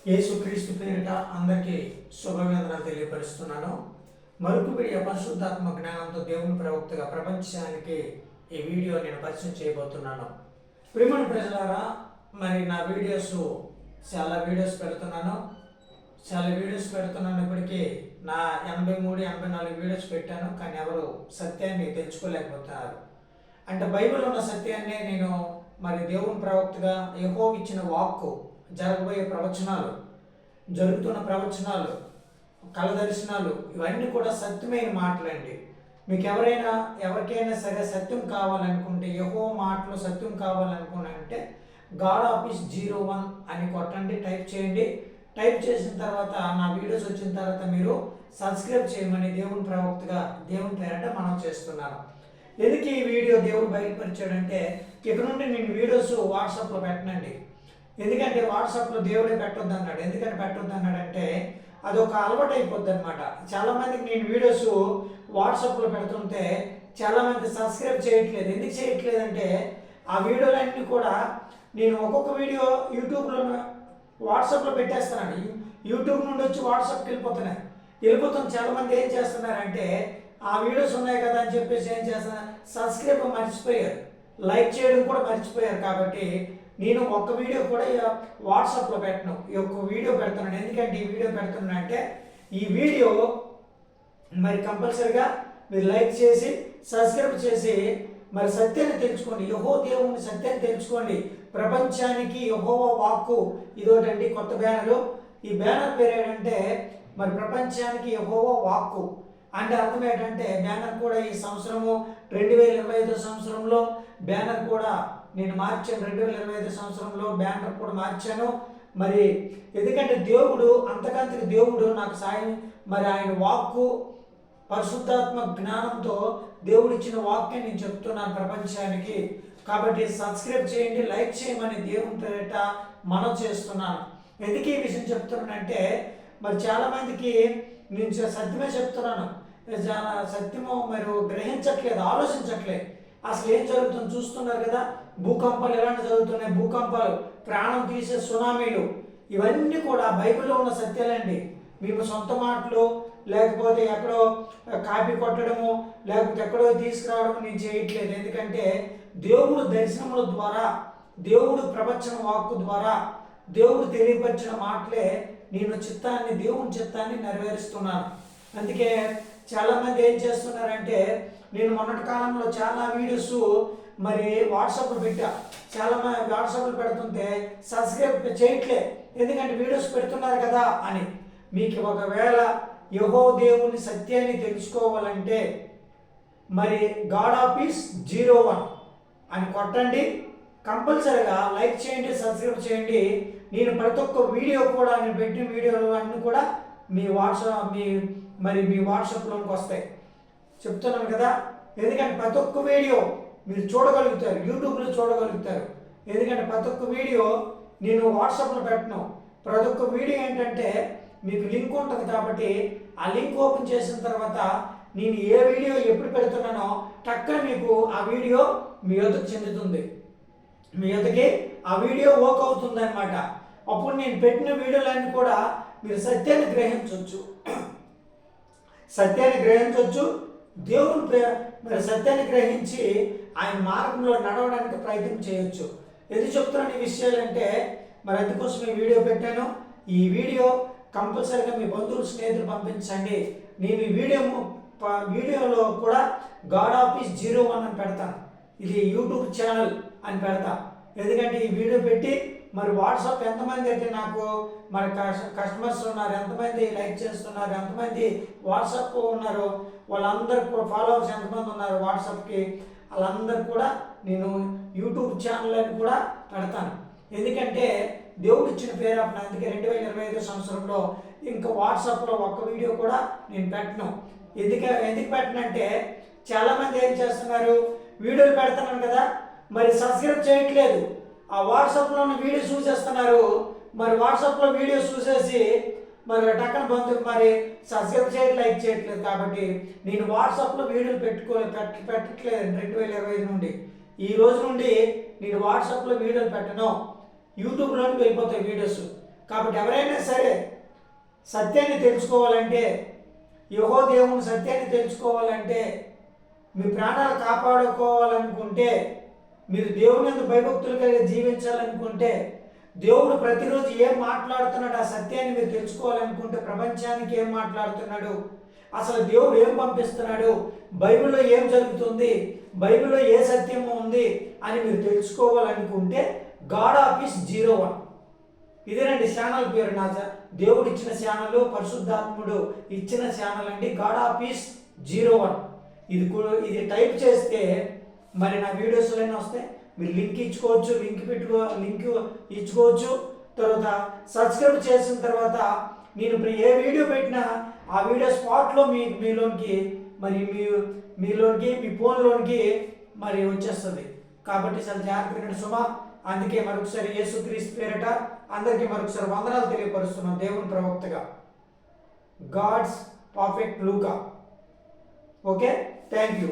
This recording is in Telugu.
యేసుక్రీస్తు పేరిట అందరికీ శుభవందనాలు తెలియపరుస్తున్నాను. మరొక వీడియో పరిశుద్ధాత్మ జ్ఞానంతో దేవుని ప్రవక్తగా ప్రపంచానికి ఈ వీడియో నేను పరిచయం చేయబోతున్నాను. ప్రియమైన ప్రజలారా, మరి నా చాలా వీడియోస్ పెడుతున్నాను. ఇప్పటికీ నా 83-84 వీడియోస్ పెట్టాను. కానీ ఎవరు సత్యాన్ని తెలుసుకోలేకపోతున్నారు. అంటే బైబిల్ ఉన్న సత్యాన్ని నేను మరి దేవుని ప్రవక్తగా యెహోవా ఇచ్చిన వాక్కు, జరగబోయే ప్రవచనాలు, జరుగుతున్న ప్రవచనాలు, కళ దర్శనాలు, ఇవన్నీ కూడా సత్యమైన మాటలండి. మీకు ఎవరికైనా సరే సత్యం కావాలనుకుంటే, యెహోవా మాటలు సత్యం కావాలనుకుంటే God01 అని కొట్టండి, టైప్ చేయండి. టైప్ చేసిన తర్వాత నా వీడియోస్ వచ్చిన తర్వాత మీరు సబ్స్క్రైబ్ చేయమని దేవుని ప్రవక్తగా దేవుని పేరట మనం చేస్తున్నాను. ఎందుకు ఈ వీడియో దేవుడు బయలుపరిచాడంటే, ఇక నుండి నేను వీడియోస్ వాట్సాప్లో పెట్టనండి. ఎందుకంటే వాట్సాప్లో దేవుడే పెట్టొద్దు అన్నాడు. ఎందుకని పెట్టొద్దు అన్నాడంటే, అదొక అలవాటు అయిపోద్ది అనమాట. చాలామందికి నేను వీడియోస్ వాట్సాప్లో పెడుతుంటే చాలామంది సబ్స్క్రైబ్ చేయట్లేదు. ఎందుకు చేయట్లేదంటే, ఆ వీడియోలన్నీ కూడా నేను ఒక్కొక్క వీడియో యూట్యూబ్లో వాట్సాప్లో పెట్టేస్తున్నాను. యూట్యూబ్ నుండి వచ్చి వాట్సాప్కి వెళ్ళిపోతాం. చాలామంది ఏం చేస్తున్నారంటే, ఆ వీడియోస్ ఉన్నాయి కదా అని చెప్పేసి ఏం చేస్తున్నారు, సబ్స్క్రైబ్ మర్చిపోయారు, లైక్ చేయడం కూడా మర్చిపోయారు. కాబట్టి నేను ఒక్క వీడియో కూడా వాట్సాప్లో పెట్టను, ఈ ఒక్క వీడియో పెడుతున్నాను. ఎందుకంటే ఈ వీడియో పెడుతున్నానంటే, ఈ వీడియో మరి కంపల్సరిగా మీరు లైక్ చేసి సబ్స్క్రైబ్ చేసి మరి సత్యాన్ని తెలుసుకోండి. యెహోవా దేవుని సత్యాన్ని తెలుసుకోండి. ప్రపంచానికి యెహోవా వాక్కు ఇదోటండి కొత్త బ్యానరు. ఈ బ్యానర్ పేరు ఏంటంటే, మరి ప్రపంచానికి యెహోవా వాక్కు అంటే అర్థం ఏంటంటే, బ్యానర్ కూడా ఈ సంవత్సరము 2025 సంవత్సరంలో బ్యానర్ కూడా నేను మార్చాను. 2025 సంవత్సరంలో బ్యానర్ కూడా మార్చాను. మరి ఎందుకంటే అంతకంతకి దేవుడు నాకు సాయం, మరి ఆయన వాక్కు పరిశుద్ధాత్మ జ్ఞానంతో దేవుడిచ్చిన వాక్యం నేను చెప్తున్నాను ప్రపంచానికి. కాబట్టి సబ్స్క్రైబ్ చేయండి, లైక్ చేయమని దేవుని పేరిట మనం చేస్తున్నాను. ఎందుకు ఈ విషయం చెప్తున్నానంటే, మరి చాలామందికి నేను సత్యమే చెప్తున్నాను, సత్యము మీరు గ్రహించట్లేదు, ఆలోచించట్లేదు. అసలు ఏం జరుగుతుంది చూస్తున్నారు కదా, భూకంపాలు ఎలాంటి జరుగుతున్నాయి, భూకంపాలు, ప్రాణం తీసే సునామీలు, ఇవన్నీ కూడా బైబిల్లో ఉన్న సత్యాలండి. మేము సొంత మాటలు లేకపోతే ఎక్కడో కాపీ కొట్టడము లేకపోతే ఎక్కడో తీసుకురావడం నేను చేయట్లేదు. ఎందుకంటే దేవుడు దర్శనముల ద్వారా, దేవుడు ప్రవచన వాక్కు ద్వారా, దేవుడు తెలియపరిచిన మాటలే నేను దేవుని చిత్తాన్ని నెరవేరుస్తున్నాను. అందుకే చాలామంది ఏం చేస్తున్నారంటే, నేను మొన్నటి కాలంలో చాలా వీడియోస్ మరి వాట్సాప్లో పెట్టా. చాలామంది వాట్సాప్లో పెడుతుంటే సబ్స్క్రైబ్ చేయట్లే. ఎందుకంటే వీడియోస్ పెడుతున్నారు కదా అని. మీకు ఒకవేళ యెహోవా దేవుని సత్యాన్ని తెలుసుకోవాలంటే మరి God01 అని కొట్టండి. కంపల్సరీగా లైక్ చేయండి, సబ్స్క్రైబ్ చేయండి. నేను ప్రతి ఒక్క వీడియో కూడా, నేను పెట్టిన వీడియోలు అన్నీ కూడా మీ వాట్సాప్లోకి వస్తాయి. చెప్తున్నాను కదా, ఎందుకంటే ప్రతి ఒక్క వీడియో మీరు చూడగలుగుతారు, యూట్యూబ్లో చూడగలుగుతారు. ఎందుకంటే ప్రతి ఒక్క వీడియో నేను వాట్సాప్లో పెట్టను. ప్రతి ఒక్క వీడియో ఏంటంటే మీకు లింక్ ఉంటుంది. కాబట్టి ఆ లింక్ ఓపెన్ చేసిన తర్వాత నేను ఏ వీడియో ఎప్పుడు పెడుతున్నానో టక్కన మీకు ఆ వీడియో మీ యొద్దకు చెందుతుంది, మీ యొద్దకి ఆ వీడియో ఓక్ అవుతుంది అనమాట. అప్పుడు నేను పెట్టిన వీడియోలన్నీ కూడా మీరు సత్యాన్ని గ్రహించవచ్చు. దేవుని మరి సత్యాన్ని గ్రహించి ఆయన మార్గంలో నడవడానికి ప్రయత్నం చేయొచ్చు. ఎందుకు చెప్తున్నాను ఈ విషయాలంటే, మరి అందుకోసం ఈ వీడియో పెట్టాను. ఈ వీడియో కంపల్సరీగా మీ బంధువులు, స్నేహితులు పంపించండి. నేను ఈ వీడియోలో కూడా God01 అని పెడతాను. ఇది యూట్యూబ్ ఛానల్ అని పెడతా. ఎందుకంటే ఈ వీడియో పెట్టి మరి వాట్సాప్ ఎంతమంది అయితే నాకు మరి కస్టమర్స్ ఉన్నారు, ఎంతమంది లైక్ చేస్తున్నారు, ఎంతమంది వాట్సాప్ ఉన్నారు, వాళ్ళందరూ కూడా ఫాలోవర్స్ ఎంతమంది ఉన్నారు వాట్సాప్కి, వాళ్ళందరూ కూడా నేను యూట్యూబ్ ఛానల్ అని కూడా పెడతాను. ఎందుకంటే దేవుడు ఇచ్చిన పేరు అప్పుడు. అందుకే 2025 సంవత్సరంలో ఇంకా వాట్సాప్లో ఒక్క వీడియో కూడా నేను పెట్టను. ఎందుకు పెట్టనంటే, చాలామంది ఏం చేస్తున్నారు, వీడియోలు పెడుతున్నాను కదా మరి సబ్స్క్రైబ్ చేయట్లేదు. ఆ వాట్సాప్లో ఉన్న వీడియో చూసేస్తున్నారు. మరి వాట్సాప్లో వీడియో చూసేసి మరి టక్కన మరి సబ్స్క్రైబ్ చేయట్లేదు, లైక్ చేయట్లేదు. కాబట్టి నేను వాట్సాప్లో వీడియోలు పెట్టట్లేదు. 2025 నుండి ఈ రోజు నుండి నేను వాట్సాప్లో వీడియోలు పెట్టను. యూట్యూబ్లోకి వెళ్ళిపోతాయి వీడియోస్. కాబట్టి ఎవరైనా సరే సత్యాన్ని తెలుసుకోవాలంటే, యెహోవా దేవుని సత్యాన్ని తెలుసుకోవాలంటే, మీ ప్రాణాలు కాపాడుకోవాలనుకుంటే, మీరు దేవుని యందు భయభక్తులు కలిగి జీవించాలనుకుంటే, దేవుడు ప్రతిరోజు ఏం మాట్లాడుతున్నాడు ఆ సత్యాన్ని మీరు తెలుసుకోవాలనుకుంటే, ప్రపంచానికి ఏం మాట్లాడుతున్నాడు, అసలు దేవుడు ఏం పంపిస్తున్నాడు, బైబిల్లో ఏం జరుగుతుంది, బైబిల్లో ఏ సత్యము ఉంది అని మీరు తెలుసుకోవాలనుకుంటే గాడ్ ఆఫీస్ 01 ఇదేనండి ఛానల్ పేరు. దేవుడు ఇచ్చిన ఛానల్, పరిశుద్ధాత్ముడు ఇచ్చిన ఛానల్ అండి గాడ్ ఆఫీస్ 01. ఇది టైప్ చేస్తే మరి నా వీడియోస్లోనే వస్తాయి. మీరు లింక్ ఇచ్చుకోవచ్చు, లింక్ ఇచ్చుకోవచ్చు. తర్వాత సబ్స్క్రైబ్ చేసిన తర్వాత నేను ఇప్పుడు ఏ వీడియో పెట్టినా ఆ వీడియో స్పాట్లో మీలోనికి మరి మీ ఫోన్లోనికి మరి వచ్చేస్తుంది. కాబట్టి చాలా జాగ్రత్తగా సుమా. అందుకే మరొకసారి యేసుక్రీస్తు పేరట అందరికీ మరొకసారి వందనాలు తెలియపరుస్తున్నాం దేవుని ప్రవక్తగా. గాడ్స్ పర్ఫెక్ట్ లూకా. Okay, thank you.